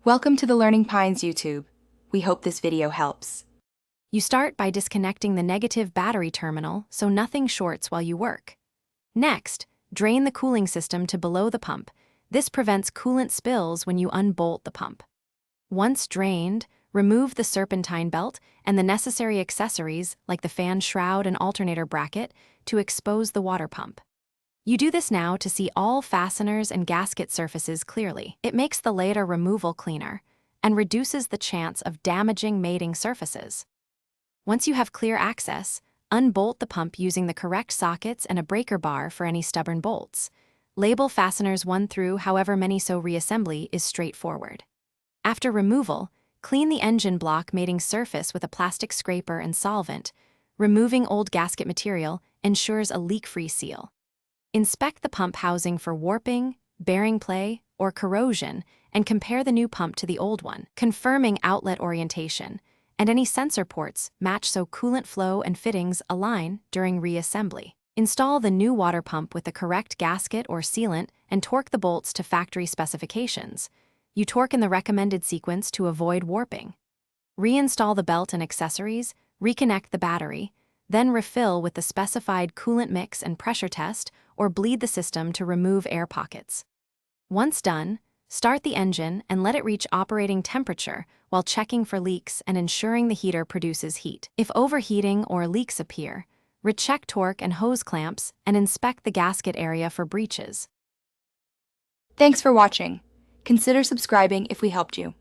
Welcome to the Learning Pines YouTube. We hope this video helps. You start by disconnecting the negative battery terminal so nothing shorts while you work. Next, drain the cooling system to below the pump. This prevents coolant spills when you unbolt the pump. Once drained, remove the serpentine belt and the necessary accessories like the fan shroud and alternator bracket to expose the water pump. You do this now to see all fasteners and gasket surfaces clearly. It makes the later removal cleaner and reduces the chance of damaging mating surfaces. Once you have clear access, unbolt the pump using the correct sockets and a breaker bar for any stubborn bolts. Label fasteners 1 through however many, so reassembly is straightforward. After removal, clean the engine block mating surface with a plastic scraper and solvent. Removing old gasket material ensures a leak-free seal. Inspect the pump housing for warping, bearing play, or corrosion, and compare the new pump to the old one, confirming outlet orientation, and any sensor ports match so coolant flow and fittings align during reassembly. Install the new water pump with the correct gasket or sealant and torque the bolts to factory specifications. You torque in the recommended sequence to avoid warping. Reinstall the belt and accessories, reconnect the battery, then refill with the specified coolant mix and pressure test or bleed the system to remove air pockets. Once done, start the engine and let it reach operating temperature while checking for leaks and ensuring the heater produces heat. If overheating or leaks appear, recheck torque and hose clamps and inspect the gasket area for breaches. Thanks for watching. Consider subscribing if we helped you.